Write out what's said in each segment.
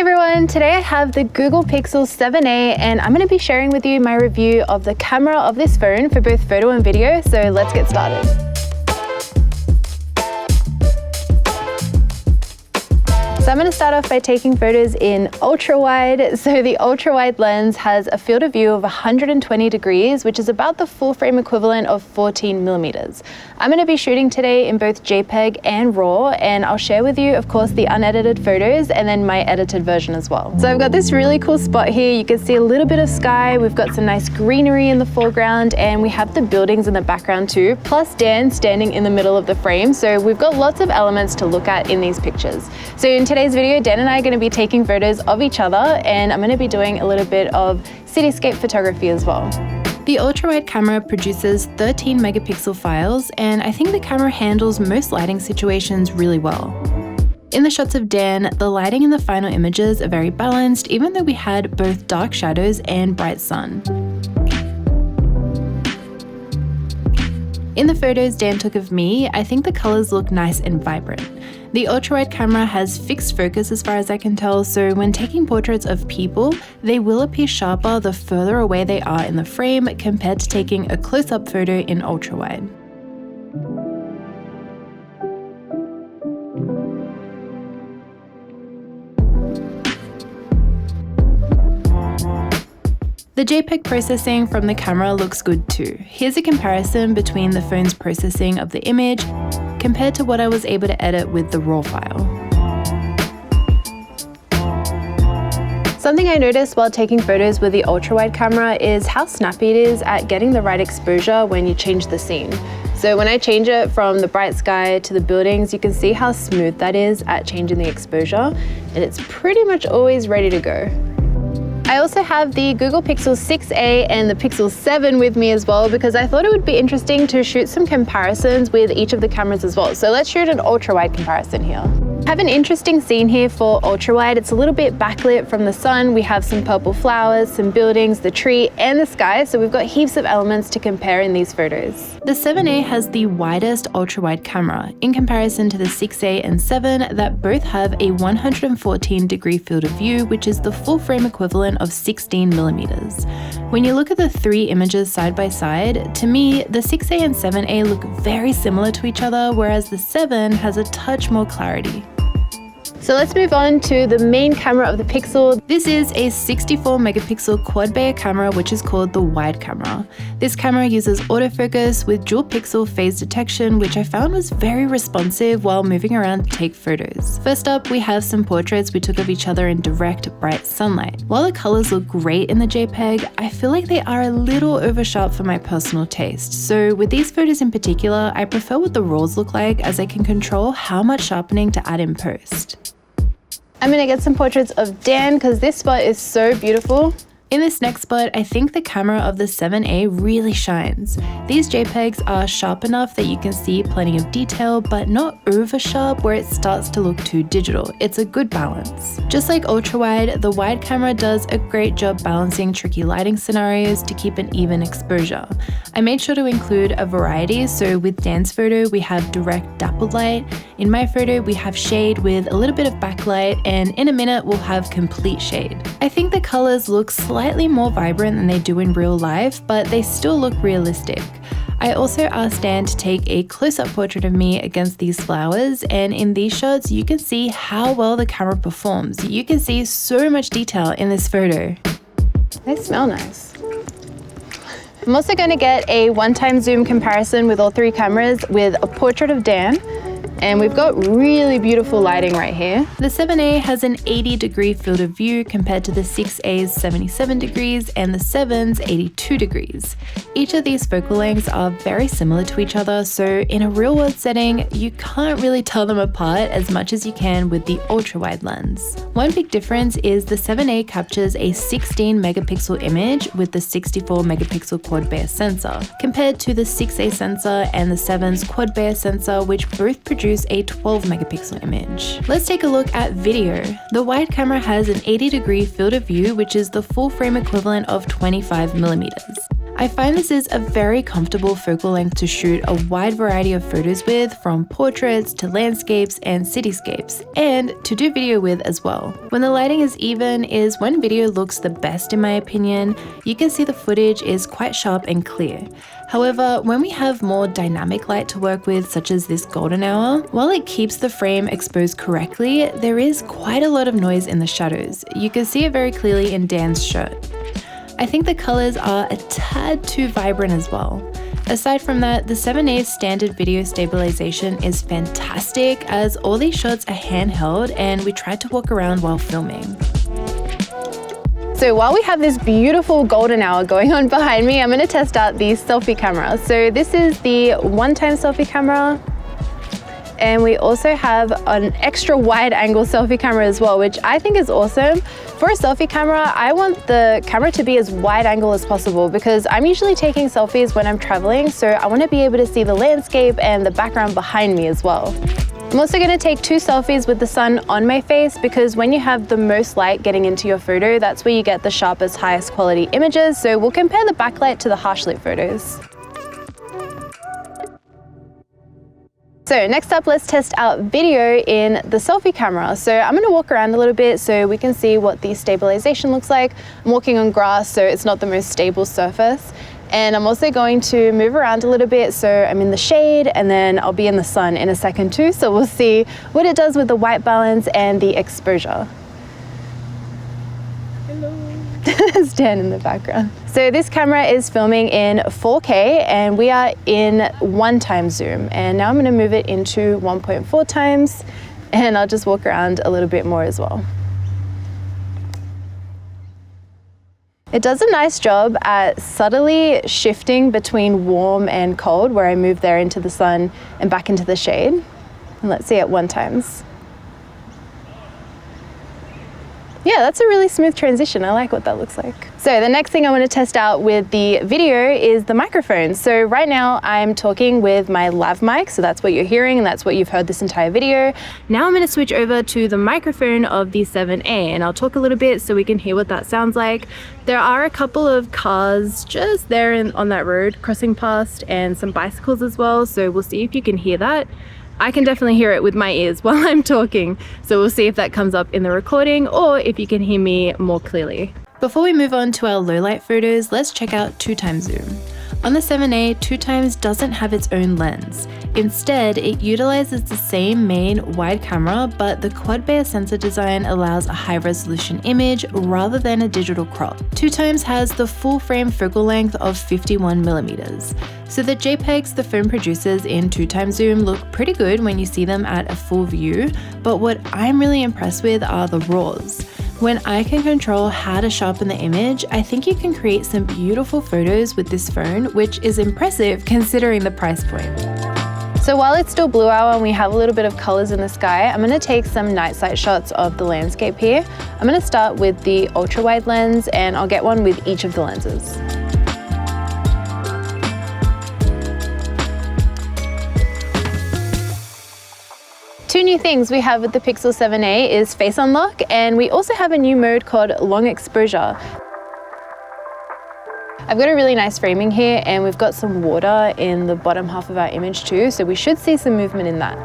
everyone, today I have the Google Pixel 7a and I'm going to be sharing with you my review of the camera of this phone for both photo and video, so let's get started. So I'm going to start off by taking photos in ultra wide. So the ultra wide lens has a field of view of 120 degrees, which is about the full frame equivalent of 14 millimeters. I'm going to be shooting today in both JPEG and RAW, and I'll share with you, of course, the unedited photos and then my edited version as well. So I've got this really cool spot here. You can see a little bit of sky. We've got some nice greenery in the foreground, and we have the buildings in the background too, plus Dan standing in the middle of the frame. So we've got lots of elements to look at in these pictures. So in today's video, Dan and I are going to be taking photos of each other, and I'm going to be doing a little bit of cityscape photography as well. The ultrawide camera produces 13 megapixel files, and I think the camera handles most lighting situations really well. In the shots of Dan, the lighting in the final images are very balanced, even though we had both dark shadows and bright sun. In the photos Dan took of me, I think the colors look nice and vibrant. The ultrawide camera has fixed focus as far as I can tell, so when taking portraits of people, they will appear sharper the further away they are in the frame compared to taking a close-up photo in ultrawide. The JPEG processing from the camera looks good too. Here's a comparison between the phone's processing of the image compared to what I was able to edit with the RAW file. Something I noticed while taking photos with the ultrawide camera is how snappy it is at getting the right exposure when you change the scene. So when I change it from the bright sky to the buildings, you can see how smooth that is at changing the exposure, and it's pretty much always ready to go. I also have the Google Pixel 6a and the Pixel 7 with me as well, because I thought it would be interesting to shoot some comparisons with each of the cameras as well. So let's shoot an ultra-wide comparison here. I have an interesting scene here for ultra-wide. It's a little bit backlit from the sun. We have some purple flowers, some buildings, the tree, and the sky. So we've got heaps of elements to compare in these photos. The 7a has the widest ultra-wide camera in comparison to the 6a and 7 that both have a 114-degree field of view, which is the full frame equivalent of 16 millimeters. When you look at the three images side by side, to me, the 6a and 7a look very similar to each other, whereas the 7 has a touch more clarity. So let's move on to the main camera of the Pixel. This is a 64 megapixel quad Bayer camera, which is called the wide camera. This camera uses autofocus with dual pixel phase detection, which I found was very responsive while moving around to take photos. First up, we have some portraits we took of each other in direct bright sunlight. While the colors look great in the JPEG, I feel like they are a little oversharp for my personal taste. So with these photos in particular, I prefer what the RAWs look like, as I can control how much sharpening to add in post. I'm going to get some portraits of Dan because this spot is so beautiful. In this next spot, I think the camera of the 7a really shines. These JPEGs are sharp enough that you can see plenty of detail, but not over sharp where it starts to look too digital. It's a good balance. Just like ultrawide, the wide camera does a great job balancing tricky lighting scenarios to keep an even exposure. I made sure to include a variety, so with Dan's photo, we have direct dappled light. In my photo, we have shade with a little bit of backlight, and in a minute, we'll have complete shade. I think the colors look slightly more vibrant than they do in real life, but they still look realistic. I also asked Dan to take a close-up portrait of me against these flowers, and in these shots, you can see how well the camera performs. You can see so much detail in this photo. They smell nice. I'm also going to get a one-time zoom comparison with all three cameras with a portrait of Dan. And we've got really beautiful lighting right here. The 7a has an 80-degree field of view compared to the 6a's 77 degrees and the 7's 82 degrees. Each of these focal lengths are very similar to each other, so in a real-world setting, you can't really tell them apart as much as you can with the ultra-wide lens. One big difference is the 7a captures a 16 megapixel image with the 64 megapixel quad Bayer sensor, compared to the 6a sensor and the 7's quad Bayer sensor, which both produce a 12 megapixel image. Let's take a look at video. The wide camera has an 80-degree field of view, which is the full frame equivalent of 25 millimeters. I find this is a very comfortable focal length to shoot a wide variety of photos with, from portraits to landscapes and cityscapes, and to do video with as well. When the lighting is even is when video looks the best in my opinion. You can see the footage is quite sharp and clear. However, when we have more dynamic light to work with, such as this golden hour, while it keeps the frame exposed correctly, there is quite a lot of noise in the shadows. You can see it very clearly in Dan's shirt. I think the colors are a tad too vibrant as well. Aside from that, the 7A standard video stabilization is fantastic, as all these shots are handheld and we tried to walk around while filming. So while we have this beautiful golden hour going on behind me, I'm going to test out the selfie camera. So this is the one-time selfie camera. And we also have an extra wide angle selfie camera as well, which I think is awesome. For a selfie camera, I want the camera to be as wide angle as possible because I'm usually taking selfies when I'm traveling, so I want to be able to see the landscape and the background behind me as well. I'm also going to take 2 selfies with the sun on my face because when you have the most light getting into your photo, that's where you get the sharpest, highest quality images. So we'll compare the backlight to the harsh lit photos. So next up, let's test out video in the selfie camera. So I'm going to walk around a little bit so we can see what the stabilization looks like. I'm walking on grass, so it's not the most stable surface. And I'm also going to move around a little bit, so I'm in the shade and then I'll be in the sun in a second too. So we'll see what it does with the white balance and the exposure. Stand in the background. So this camera is filming in 4K and we are in 1x zoom. And now I'm going to move it into 1.4x and I'll just walk around a little bit more as well. It does a nice job at subtly shifting between warm and cold, where I move there into the sun and back into the shade. And let's see at 1x. Yeah, that's a really smooth transition. I like what that looks like. So the next thing I want to test out with the video is the microphone. So right now I'm talking with my lav mic, so that's what you're hearing and that's what you've heard this entire video. Now I'm going to switch over to the microphone of the 7A and I'll talk a little bit so we can hear what that sounds like. There are a couple of cars just there on that road crossing past and some bicycles as well, so we'll see if you can hear that. I can definitely hear it with my ears while I'm talking, so we'll see if that comes up in the recording or if you can hear me more clearly. Before we move on to our low light photos, let's check out 2x zoom. On the 7A, 2x doesn't have its own lens. Instead, it utilizes the same main wide camera, but the quad Bayer sensor design allows a high resolution image rather than a digital crop. 2x has the full frame focal length of 51mm. So the JPEGs the phone produces in 2x zoom look pretty good when you see them at a full view, but what I'm really impressed with are the RAWs. When I can control how to sharpen the image, I think you can create some beautiful photos with this phone, which is impressive considering the price point. So while it's still blue hour and we have a little bit of colors in the sky, I'm going to take some night sight shots of the landscape here. I'm going to start with the ultra wide lens and I'll get one with each of the lenses. Two new things we have with the Pixel 7a is face unlock, and we also have a new mode called long exposure. I've got a really nice framing here and we've got some water in the bottom half of our image too, so we should see some movement in that.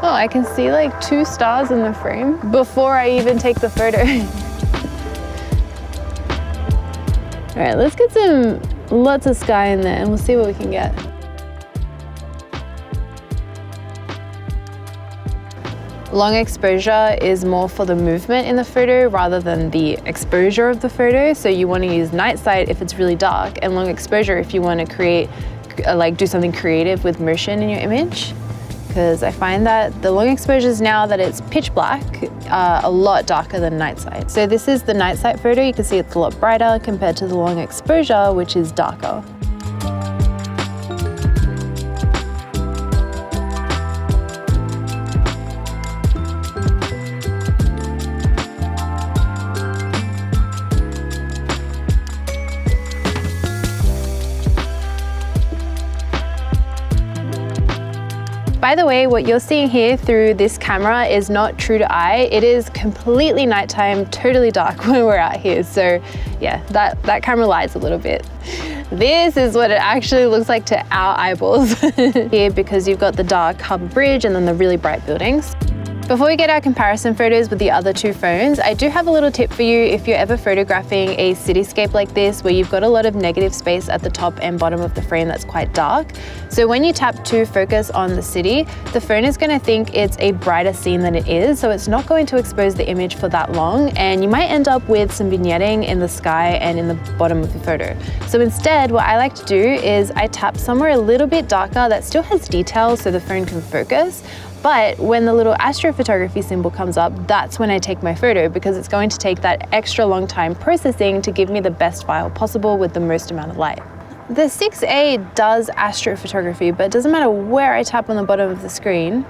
Oh, I can see like 2 stars in the frame before I even take the photo. All right, let's get lots of sky in there and we'll see what we can get. Long exposure is more for the movement in the photo rather than the exposure of the photo. So you want to use night sight if it's really dark, and long exposure if you want to create, do something creative with motion in your image. Because I find that the long exposures, now that it's pitch black, are a lot darker than night sight. So this is the night sight photo. You can see it's a lot brighter compared to the long exposure, which is darker. By the way, what you're seeing here through this camera is not true to eye. It is completely nighttime, totally dark when we're out here. So yeah, that camera lies a little bit. This is what it actually looks like to our eyeballs here, because you've got the dark Harbour Bridge and then the really bright buildings. Before we get our comparison photos with the other two phones, I do have a little tip for you if you're ever photographing a cityscape like this, where you've got a lot of negative space at the top and bottom of the frame that's quite dark. So when you tap to focus on the city, the phone is going to think it's a brighter scene than it is, so it's not going to expose the image for that long, and you might end up with some vignetting in the sky and in the bottom of the photo. So instead, what I like to do is I tap somewhere a little bit darker that still has detail so the phone can focus. But when the little astrophotography symbol comes up, that's when I take my photo, because it's going to take that extra long time processing to give me the best file possible with the most amount of light. The 6A does astrophotography, but it doesn't matter where I tap on the bottom of the screen,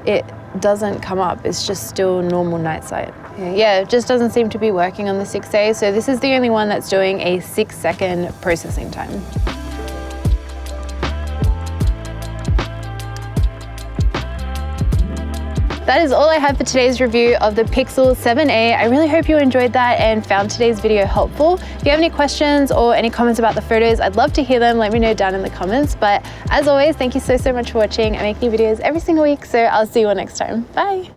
it doesn't come up. It's just still normal night sight. Yeah, it just doesn't seem to be working on the 6A, so this is the only one that's doing a 6-second processing time. That is all I have for today's review of the Pixel 7a. I really hope you enjoyed that and found today's video helpful. If you have any questions or any comments about the photos, I'd love to hear them. Let me know down in the comments. But as always, thank you so much for watching. I make new videos every single week, so I'll see you all next time. Bye.